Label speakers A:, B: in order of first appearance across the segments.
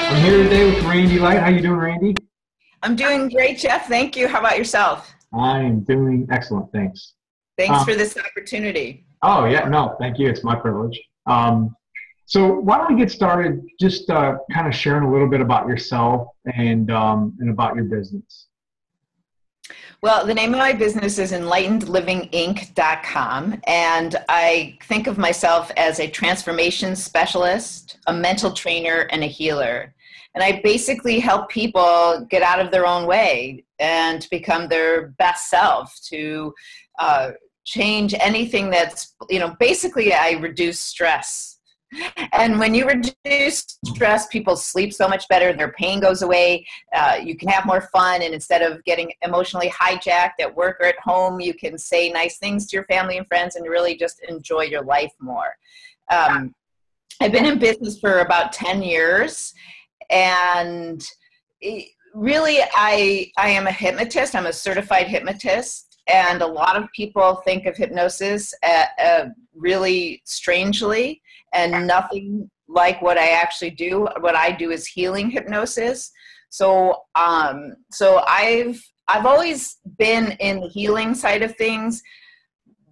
A: I'm here today with Randy Light. How you doing, Randy?
B: I'm doing great, Jeff. Thank you. How about yourself?
A: I'm doing excellent, thanks.
B: Thanks
A: Um,
B: for this opportunity.
A: oh yeah, no, thank you. It's my privilege. So why don't we get started? Just kind of sharing a little bit about yourself and about your business.
B: Well, the name of my business is enlightenedlivinginc.com, and I think of myself as a transformation specialist, a mental trainer, and a healer. And I basically help people get out of their own way and to become their best self, to change anything that's, basically I reduce stress. And when you reduce stress, people sleep so much better, their pain goes away, you can have more fun, and instead of getting emotionally hijacked at work or at home, you can say nice things to your family and friends and really just enjoy your life more. I've been in business for about 10 years, and really I am a hypnotist. I'm a certified hypnotist, and a lot of people think of hypnosis really strangely, and nothing like what I actually do. What I do is healing hypnosis. So I've always been in the healing side of things,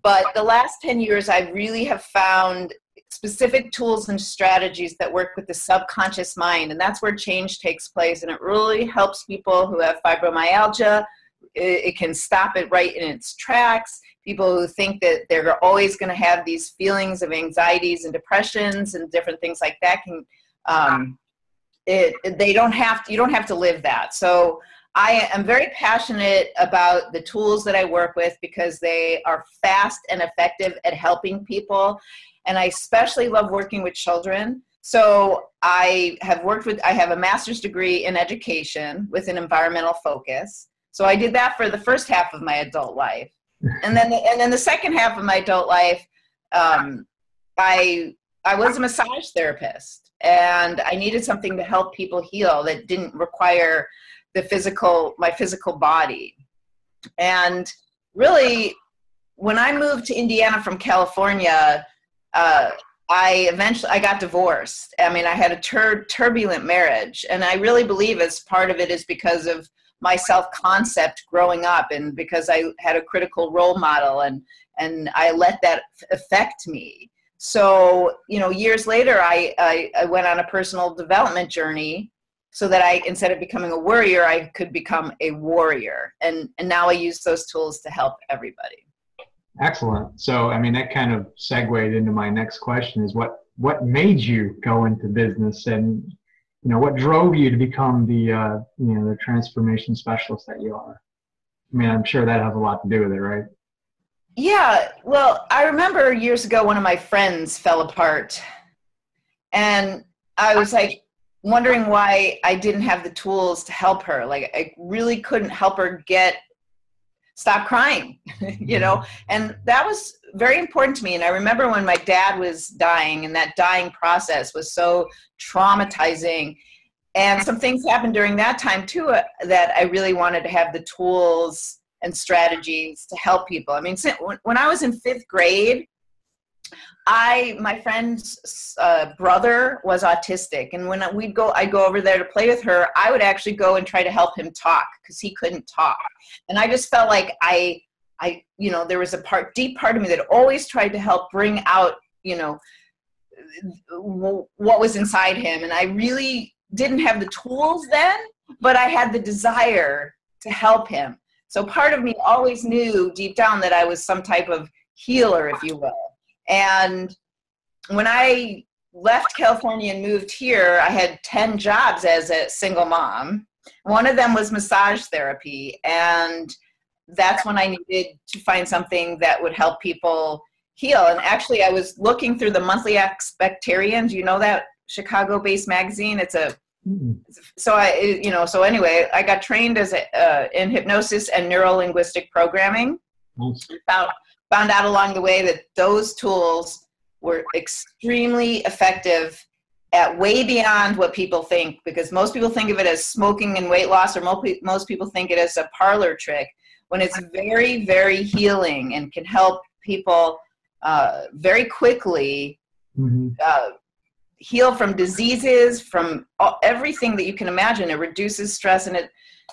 B: but the last 10 years I really have found specific tools and strategies that work with the subconscious mind, and that's where change takes place. And it really helps people who have fibromyalgia. It can stop it right in its tracks. People who think that they're always going to have these feelings of anxieties and depressions and different things like that can, you don't have to live that. So I am very passionate about the tools that I work with because they are fast and effective at helping people. And I especially love working with children. So I have a master's degree in education with an environmental focus. So I did that for the first half of my adult life. And then the second half of my adult life, I was a massage therapist, and I needed something to help people heal that didn't require my physical body. And really, when I moved to Indiana from California, I got divorced. I mean, I had a turbulent marriage, and I really believe as part of it is because of my self-concept growing up, and because I had a critical role model, and I let that affect me. So, years later, I went on a personal development journey so that instead of becoming a worrier, I could become a warrior. And now I use those tools to help everybody.
A: Excellent. So, I mean, that kind of segued into my next question: is what made you go into business, and what drove you to become the transformation specialist that you are? I mean, I'm sure that has a lot to do with it, right?
B: Yeah. Well, I remember years ago, one of my friends fell apart, and I was like wondering why I didn't have the tools to help her. Like, I really couldn't help her stop crying, and that was very important to me. And I remember when my dad was dying, and that dying process was so traumatizing, and some things happened during that time too, that I really wanted to have the tools and strategies to help people. I mean, when I was in 5th grade, my friend's brother was autistic, and when I'd go over there to play with her, I would actually go and try to help him talk because he couldn't talk. And I just felt like there was a deep part of me that always tried to help bring out, what was inside him. And I really didn't have the tools then, but I had the desire to help him. So part of me always knew deep down that I was some type of healer, if you will. And when I left California and moved here, I had 10 jobs as a single mom. One of them was massage therapy, and that's when I needed to find something that would help people heal. And actually, I was looking through the Monthly Expectarian. Do you know that Chicago-based magazine? So anyway, I got trained in hypnosis and neuro-linguistic programming.
A: Nice.
B: Found out along the way that those tools were extremely effective at way beyond what people think, because most people think of it as smoking and weight loss, or most people think it as a parlor trick, when it's very, very healing and can help people very quickly heal from diseases, from everything that you can imagine. It reduces stress, and it,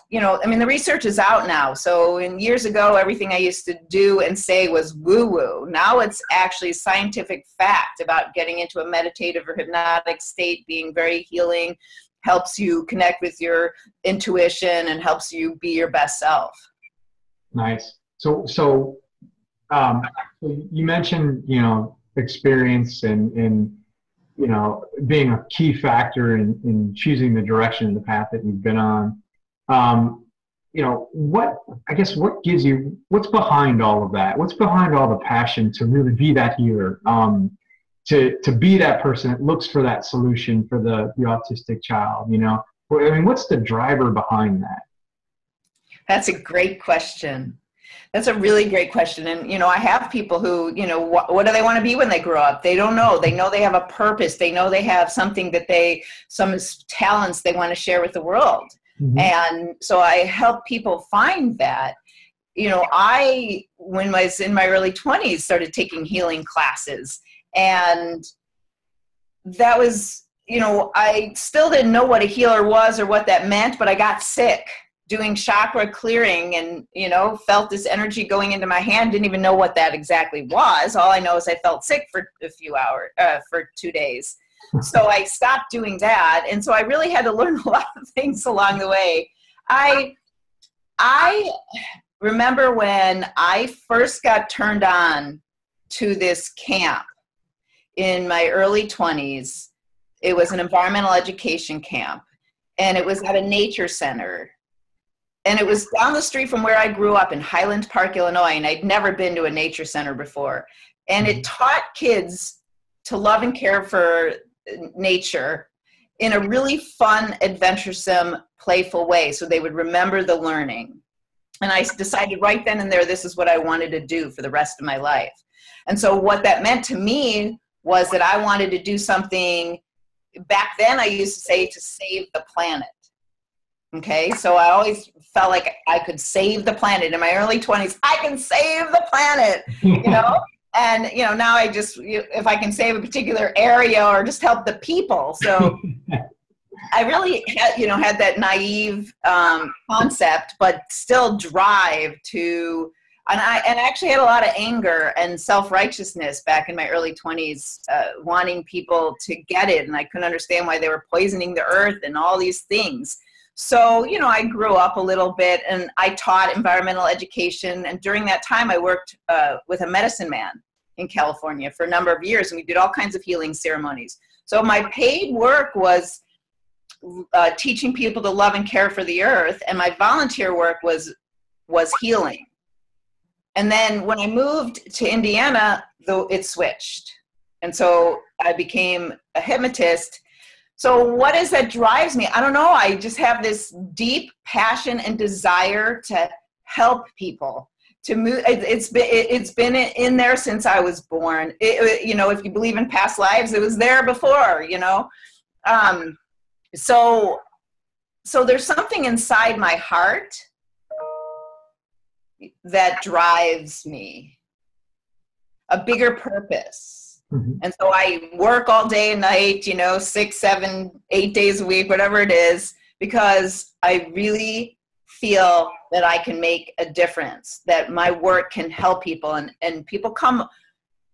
B: you know, I mean, the research is out now. So years ago, everything I used to do and say was woo-woo. Now it's actually scientific fact about getting into a meditative or hypnotic state, being very healing, helps you connect with your intuition and helps you be your best self.
A: Nice. So you mentioned, you know, experience and you know, being a key factor in choosing the direction and the path that you've been on. You know, what gives you, what's behind all of that? What's behind all the passion to really be that healer? To be that person that looks for that solution for the autistic child, you know? I mean, what's the driver behind that?
B: That's a great question. That's a really great question. And, you know, I have people who, you know, what do they want to be when they grow up? They don't know. They know they have a purpose. They know they have something that some talents they want to share with the world. Mm-hmm. And so I help people find that. You know, when I was in my early 20s, started taking healing classes. And that was, you know, I still didn't know what a healer was or what that meant, but I got sick doing chakra clearing and, you know, felt this energy going into my hand. Didn't even know what that exactly was. All I know is I felt sick for a few hours, for 2 days. So I stopped doing that. And so I really had to learn a lot of things along the way. I remember when I first got turned on to this camp in my early 20s. It was an environmental education camp, and it was at a nature center. And it was down the street from where I grew up in Highland Park, Illinois, and I'd never been to a nature center before. And it taught kids to love and care for nature in a really fun, adventuresome, playful way, so they would remember the learning. And I decided right then and there, this is what I wanted to do for the rest of my life. And so what that meant to me was that I wanted to do something. Back then I used to say, to save the planet. Okay, so I always felt like I could save the planet. In my early 20s, I can save the planet, you know? And, you know, now I just, if I can save a particular area or just help the people. So I really had that naive concept, but still drive to, and I actually had a lot of anger and self-righteousness back in my early 20s, wanting people to get it. And I couldn't understand why they were poisoning the earth and all these things. So, you know, I grew up a little bit and I taught environmental education. And during that time, I worked with a medicine man in California for a number of years. And we did all kinds of healing ceremonies. So my paid work was teaching people to love and care for the earth. And my volunteer work was healing. And then when I moved to Indiana, though, it switched. And so I became a hypnotist. So what is that drives me? I don't know. I just have this deep passion and desire to help people, to move. It's been in there since I was born. You know, if you believe in past lives, it was there before, you know. So there's something inside my heart that drives me, a bigger purpose. Mm-hmm. And so I work all day and night, you know, 6, 7, 8 days a week, whatever it is, because I really feel that I can make a difference, that my work can help people. And people come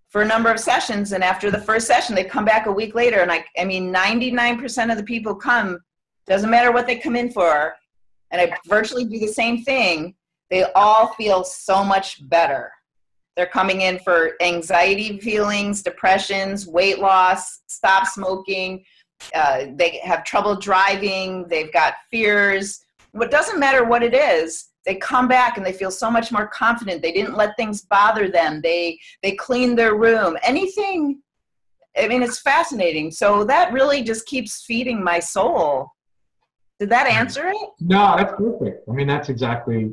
B: for a number of sessions, and after the first session, they come back a week later. And I mean, 99% of the people come, doesn't matter what they come in for, and I virtually do the same thing. They all feel so much better. They're coming in for anxiety feelings, depressions, weight loss, stop smoking. They have trouble driving. They've got fears. It doesn't matter what it is. They come back and they feel so much more confident. They didn't let things bother them. They cleaned their room. Anything. I mean, it's fascinating. So that really just keeps feeding my soul. Did that answer it?
A: No, that's perfect. I mean, that's exactly.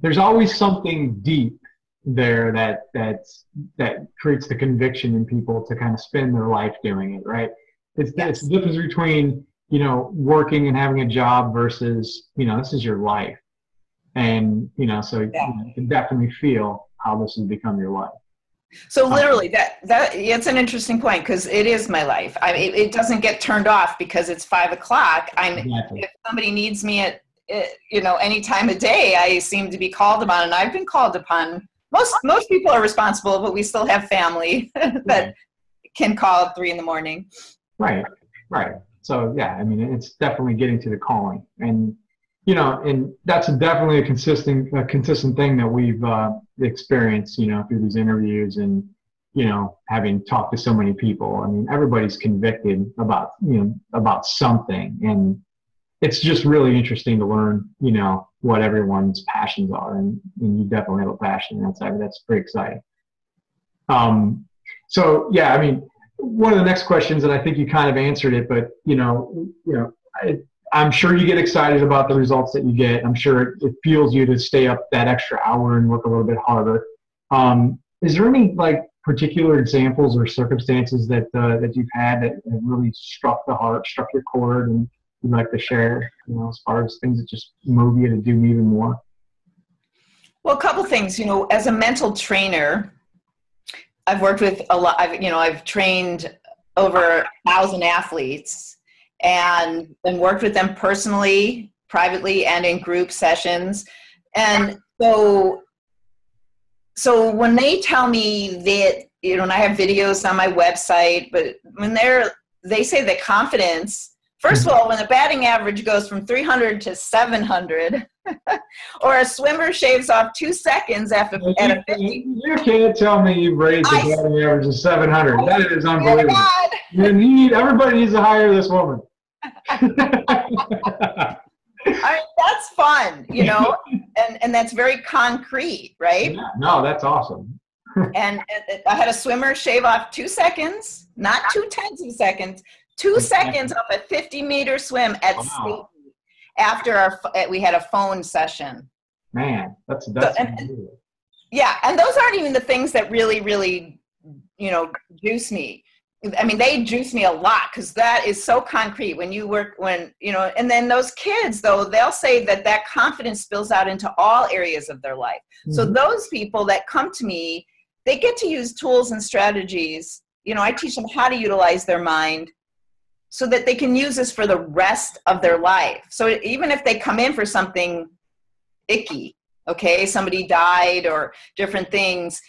A: There's always something deep there that creates the conviction in people to kind of spend their life doing it, right? It's the difference between, you know, working and having a job versus, you know, this is your life. And, you know, so you can definitely feel how this has become your life.
B: So literally that it's an interesting point, because it is my life. It doesn't get turned off because it's 5 o'clock.
A: Exactly.
B: If somebody needs me at, any time of day, I seem to be called upon, and I've been called upon. Most people are responsible, but we still have family that can call at 3 a.m.
A: Right. So yeah, I mean, it's definitely getting to the calling, and and that's definitely a consistent thing that we've experienced, through these interviews and having talked to so many people. I mean, everybody's convicted about something, and it's just really interesting to learn, what everyone's passions are, and you definitely have a passion. That's pretty exciting. So yeah, I mean, one of the next questions, and I think you kind of answered it, but I'm sure you get excited about the results that you get. I'm sure it fuels you to stay up that extra hour and work a little bit harder. Is there any particular examples or circumstances that you've had that have really struck your chord, and you'd like to share, as far as things that just move you to do even more?
B: Well, a couple things. As a mental trainer, I've worked with a lot. I've trained over 1,000 athletes, and worked with them personally, privately, and in group sessions. And so when they tell me that, and I have videos on my website, but when they say that confidence, first of all, when the batting average goes from 300 to 700, or a swimmer shaves off 2 seconds at a 50.
A: You can't tell me you've raised the batting average to 700. That is unbelievable. Everybody needs to hire this woman.
B: I mean, that's fun, and that's very concrete, right?
A: Yeah, no, that's awesome.
B: And I had a swimmer shave off 2 seconds, not 2/10 of seconds, 2 seconds off a 50-meter swim at state after we had a phone session.
A: Man, that's yeah,
B: and those aren't even the things that really, really, juice me. I mean, they juice me a lot, because that is so concrete and then those kids, though, they'll say that confidence spills out into all areas of their life. Mm-hmm. So those people that come to me, they get to use tools and strategies. I teach them how to utilize their mind so that they can use this for the rest of their life. So even if they come in for something icky, somebody died or different things,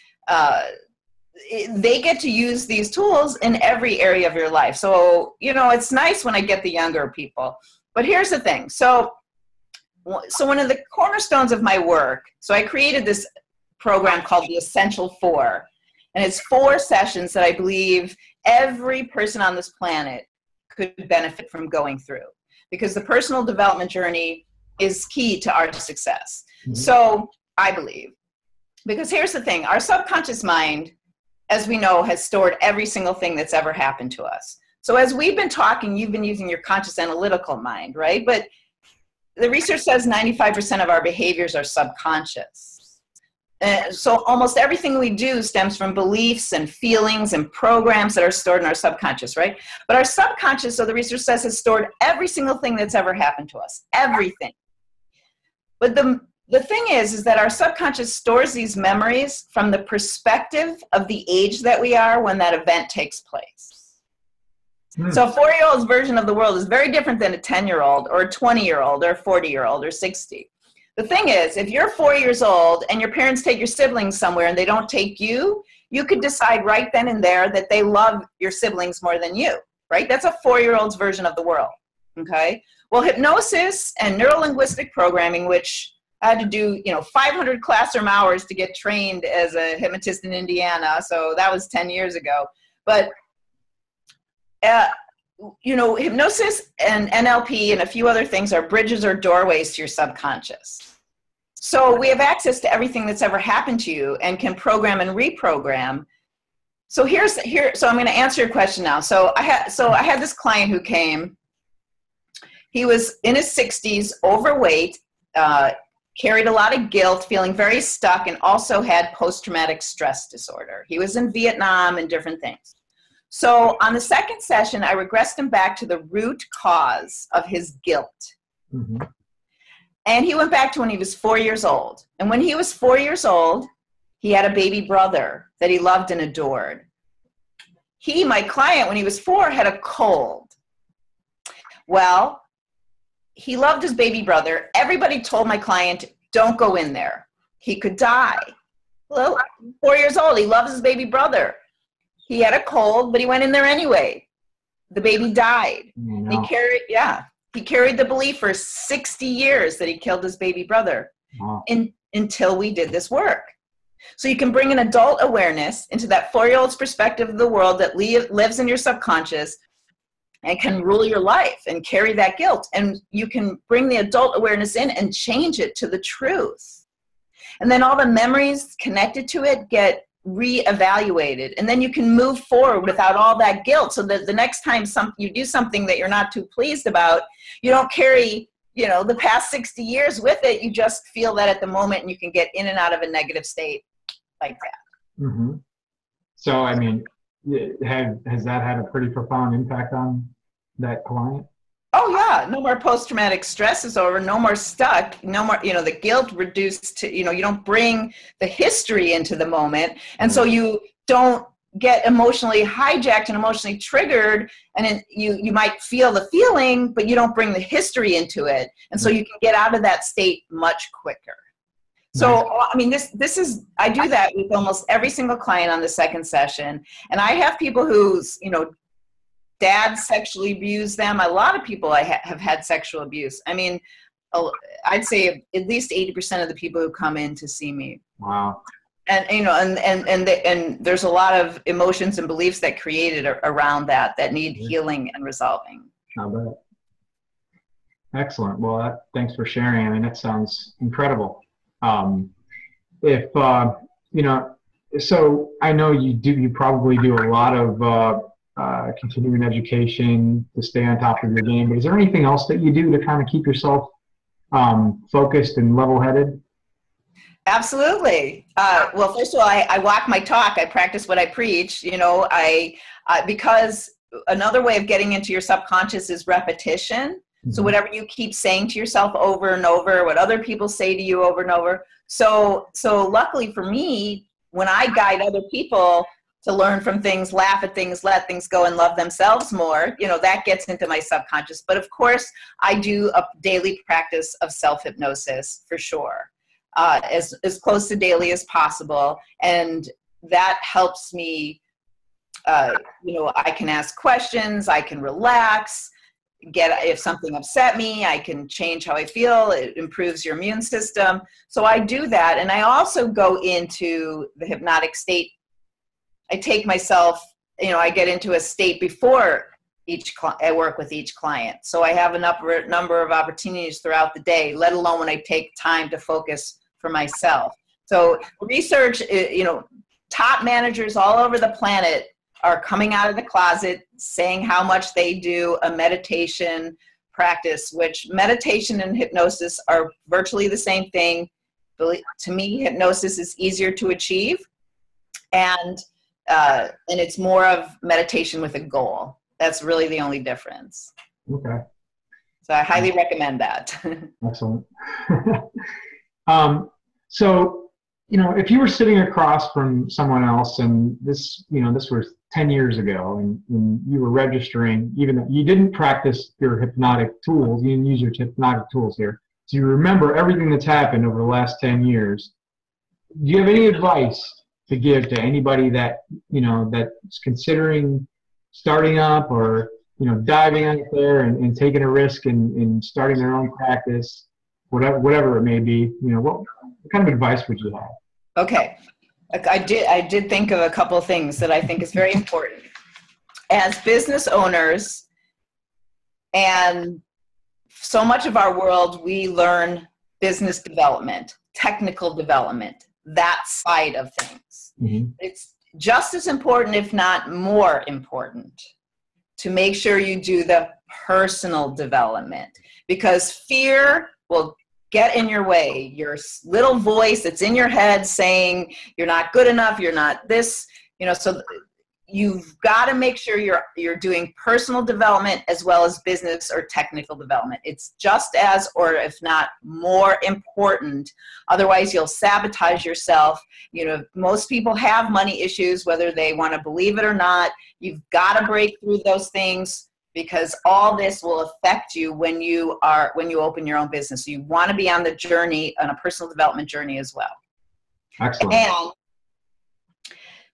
B: they get to use these tools in every area of your life. So, it's nice when I get the younger people. But here's the thing. So one of the cornerstones of my work, so I created this program called the Essential 4. And it's 4 sessions that I believe every person on this planet could benefit from going through, because the personal development journey is key to our success. Mm-hmm. So I believe, because here's the thing, our subconscious mind, as we know, has stored every single thing that's ever happened to us. So as we've been talking, you've been using your conscious analytical mind, right? But the research says 95% of our behaviors are subconscious. So almost everything we do stems from beliefs and feelings and programs that are stored in our subconscious, right? But our subconscious, so the research says, has stored every single thing that's ever happened to us, everything. But the thing is that our subconscious stores these memories from the perspective of the age that we are when that event takes place. So a 4-year-old's version of the world is very different than a 10-year-old or a 20-year-old or a 40-year-old or 60. The thing is, if you're 4 years old and your parents take your siblings somewhere and they don't take you, you could decide right then and there that they love your siblings more than you, right? That's a 4-year-old's version of the world, okay? Well, hypnosis and neuro-linguistic programming, which I had to do, 500 classroom hours to get trained as a hypnotist in Indiana, so that was 10 years ago. But, hypnosis and NLP and a few other things are bridges or doorways to your subconscious. So we have access to everything that's ever happened to you and can program and reprogram. So so I'm going to answer your question now. So I had this client who came. He was in his 60s, overweight, carried a lot of guilt, feeling very stuck, and also had post-traumatic stress disorder. He was in Vietnam and different things. So on the second session, I regressed him back to the root cause of his guilt. Mm-hmm. And he went back to when he was 4 years old. And when he was 4 years old, He had a baby brother that he loved and adored. He, my client, when he was 4, had a cold. Well, he loved his baby brother. Everybody told my client, don't go in there. He could die. Well, 4 years old, he loves his baby brother. He had a cold, but he went in there anyway. The baby died.
A: No.
B: He carried the belief for 60 years that he killed his baby brother.
A: Wow.
B: Until we did this work. So you can bring an adult awareness into that 4-year-old's perspective of the world that lives in your subconscious and can rule your life and carry that guilt. And you can bring the adult awareness in and change it to the truth. And then all the memories connected to it get reevaluated. And then you can move forward without all that guilt, so that the next time you do something that you're not too pleased about, you don't carry the past 60 years with it. You just feel that at the moment, and you can get in and out of a negative state like that.
A: Mm-hmm. So, I mean, has that had a pretty profound impact on that client?
B: Oh yeah, no more post-traumatic stress is over, no more stuck, no more, the guilt reduced to, you don't bring the history into the moment. And so you don't get emotionally hijacked and emotionally triggered, and then you might feel the feeling, but you don't bring the history into it. And so you can get out of that state much quicker. So, I mean, I do that with almost every single client on the second session. And I have people whose, dad sexually abused them. A lot of people have had sexual abuse. I mean, I'd say at least 80% of the people who come in to see me.
A: Wow.
B: And and there's a lot of emotions and beliefs that created around that need healing and resolving.
A: I bet. Excellent. Well, thanks for sharing. I mean, that sounds incredible. So I know you probably do a lot of continuing education to stay on top of your game, but is there anything else that you do to kind of keep yourself focused and level-headed?
B: Absolutely. Well, first of all, I walk my talk. I practice what I preach. Because another way of getting into your subconscious is repetition. Mm-hmm. So whatever you keep saying to yourself over and over, what other people say to you over and over. So luckily for me, when I guide other people to learn from things, laugh at things, let things go, and love themselves more, that gets into my subconscious. But of course, I do a daily practice of self-hypnosis for sure, as close to daily as possible. And that helps me, I can ask questions, I can relax, if something upset me, I can change how I feel. It improves your immune system. So I do that. And I also go into the hypnotic state. I take myself, I get into a state before I work with each client. So I have a number of opportunities throughout the day, let alone when I take time to focus for myself. So research, top managers all over the planet are coming out of the closet saying how much they do a meditation practice, which meditation and hypnosis are virtually the same thing. To me, hypnosis is easier to achieve, and it's more of meditation with a goal. That's really the only difference.
A: Okay.
B: So I highly recommend that.
A: Excellent. So, if you were sitting across from someone else, and this was 10 years ago, and you were registering, even though you didn't practice your hypnotic tools, you didn't use your hypnotic tools here, so you remember everything that's happened over the last 10 years. Do you have any advice to give to anybody that, that's considering starting up or, diving out there and taking a risk and starting their own practice, whatever it may be, what kind of advice would you have?
B: Okay. I did think of a couple of things that I think is very important. As business owners, and so much of our world, we learn business development, technical development, that side of things. Mm-hmm. It's just as important, if not more important, to make sure you do the personal development, because fear will get in your way. Your little voice that's in your head saying you're not good enough, you're not this, so you've got to make sure you're doing personal development as well as business or technical development. It's just as, or if not more important. Otherwise, you'll sabotage yourself. You know, most people have money issues, whether they want to believe it or not. You've got to break through those things, because all this will affect you when you open your own business. So you want to be on the journey, on a personal development journey as well.
A: Excellent.
B: And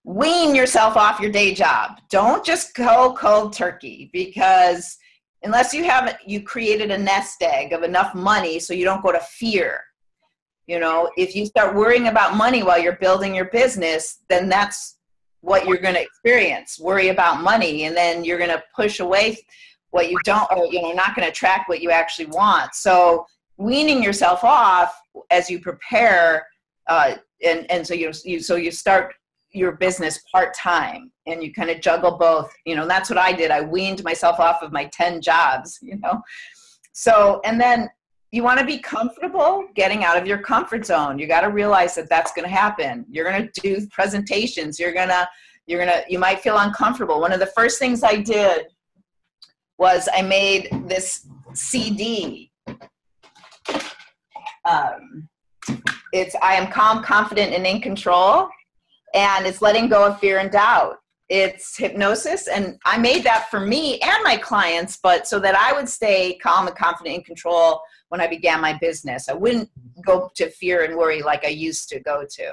B: wean yourself off your day job. Don't just go cold turkey, because unless you created a nest egg of enough money so you don't go to fear. You know, if you start worrying about money while you're building your business, then that's what you're going to experience. Worry about money, and then you're going to push away what you don't, or not going to attract what you actually want. So weaning yourself off as you prepare, and so you start your business part-time, and you kind of juggle both. That's what I did. I weaned myself off of my 10 jobs. So, and then you want to be comfortable getting out of your comfort zone. You got to realize that that's going to happen. You're going to do presentations. You might feel uncomfortable. One of the first things I did was I made this CD. It's I Am Calm, Confident, and in Control. And it's letting go of fear and doubt. It's hypnosis. And I made that for me and my clients, but so that I would stay calm and confident and in control when I began my business. I wouldn't go to fear and worry like I used to go to.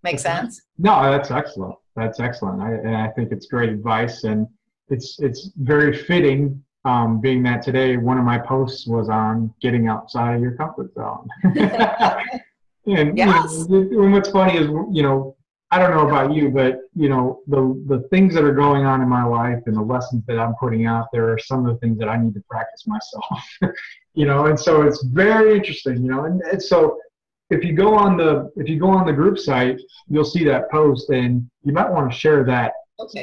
B: Make sense?
A: No, that's excellent. That's excellent. I think it's great advice, and it's very fitting, being that today one of my posts was on getting outside of your comfort zone. And
B: yes.
A: And what's funny is, I don't know about you, but the things that are going on in my life and the lessons that I'm putting out there are some of the things that I need to practice myself. And so it's very interesting, and so if you go on the group site, you'll see that post, and you might want to share that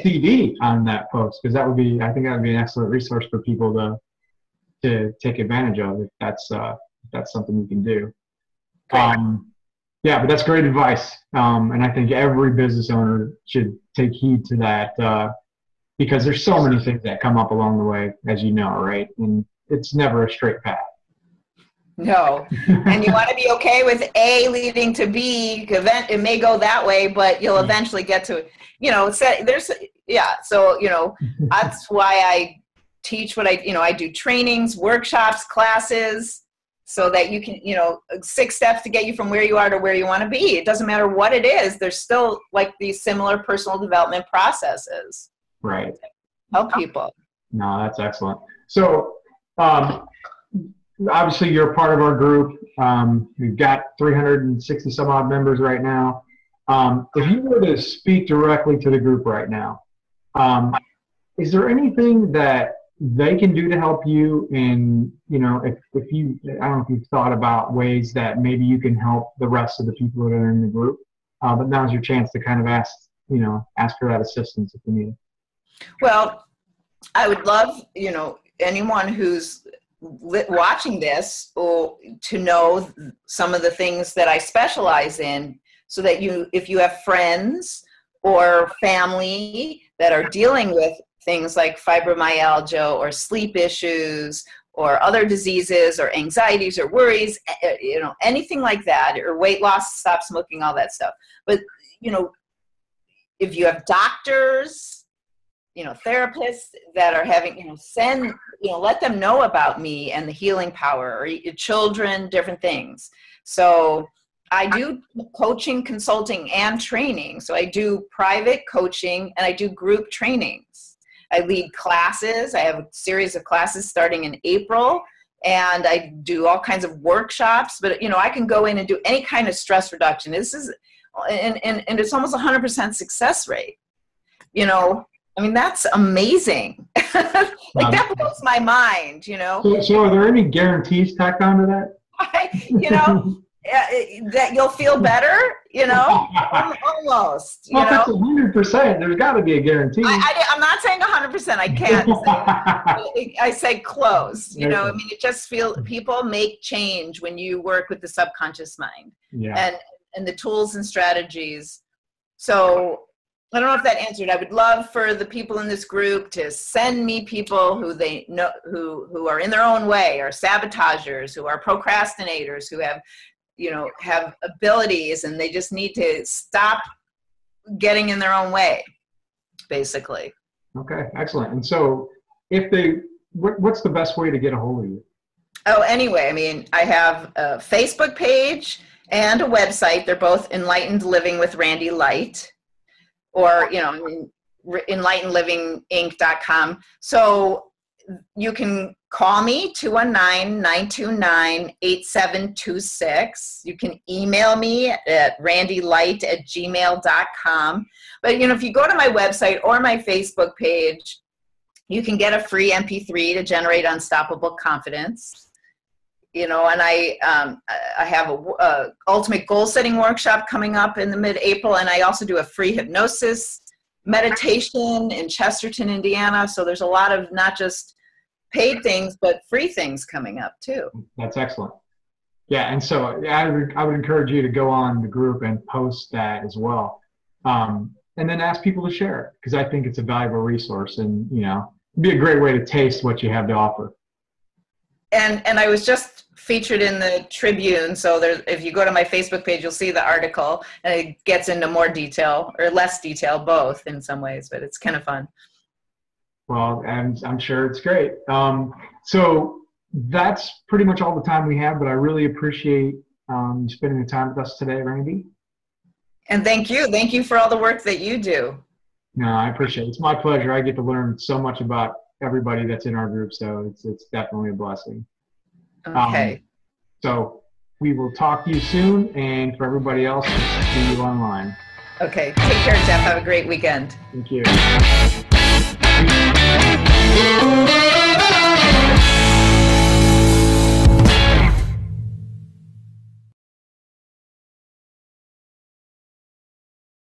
A: CD on that post, because I think that would be an excellent resource for people to take advantage of, if that's something you can do. Yeah, but that's great advice, and I think every business owner should take heed to that, because there's so many things that come up along the way, as you know, right? And it's never a straight path.
B: No, and you want to be okay with A leading to B. It may go that way, but you'll eventually get to it. So that's why I teach what I do: trainings, workshops, classes, so that you can, 6 steps to get you from where you are to where you want to be. It doesn't matter what it is. There's still like these similar personal development processes.
A: Right.
B: Help people.
A: No, that's excellent. So, obviously you're a part of our group. We've got 360 some odd members right now. If you were to speak directly to the group right now, is there anything that they can do to help you? And if you, I don't know if you've thought about ways that maybe you can help the rest of the people that are in the group, but now's your chance to kind of ask for that assistance if you need it.
B: Well, I would love, anyone who's watching this to know some of the things that I specialize in, so that if you have friends or family that are dealing with things like fibromyalgia or sleep issues or other diseases or anxieties or worries, anything like that, or weight loss, stop smoking, all that stuff. But, if you have doctors, therapists that are having, let them know about me and the healing power, or your children, different things. So I do coaching, consulting, and training. So I do private coaching and I do group trainings. I lead classes. I have a series of classes starting in April, and I do all kinds of workshops, but I can go in and do any kind of stress reduction. This is, and it's almost 100% success rate, that's amazing. That blows my mind,
A: So are there any guarantees tacked onto that?
B: That you'll feel better, almost.
A: Well, if it's 100%, there's got to be a guarantee.
B: I'm not saying 100%. I can't say. I say close. It just feels people make change when you work with the subconscious mind, and the tools and strategies. So I don't know if that answered. I would love for the people in this group to send me people who they know, who are in their own way, are sabotagers, who are procrastinators, who have, have abilities, and they just need to stop getting in their own way, basically.
A: Okay, excellent. And so what's the best way to get a hold of you?
B: Oh, anyway, I mean, I have a Facebook page and a website. They're both Enlightened Living with Randi Light, or, enlightenedlivinginc.com. So you can call me, 219-929-8726. You can email me at randylight@gmail.com. But, if you go to my website or my Facebook page, you can get a free MP3 to generate unstoppable confidence. And I have a ultimate goal setting workshop coming up in the mid-April, and I also do a free hypnosis meditation in Chesterton, Indiana. So there's a lot of not just paid things, but free things coming up too.
A: That's excellent. Yeah, and so I would encourage you to go on the group and post that as well, and then ask people to share it, because I think it's a valuable resource, and it'd be a great way to taste what you have to offer.
B: And I was just featured in the Tribune, so if you go to my Facebook page, you'll see the article, and it gets into more detail, or less detail, both in some ways, but it's kind of fun.
A: Well, I'm sure it's great. So that's pretty much all the time we have, but I really appreciate spending the time with us today, Randi. And
B: thank you for all the work that you do.
A: No, I appreciate it. It's my pleasure. I get to learn so much about everybody that's in our group, so it's definitely a blessing.
B: Okay.
A: So we will talk to you soon, and for everybody else, see you online.
B: Okay. Take care, Jeff. Have a great weekend.
A: Thank you.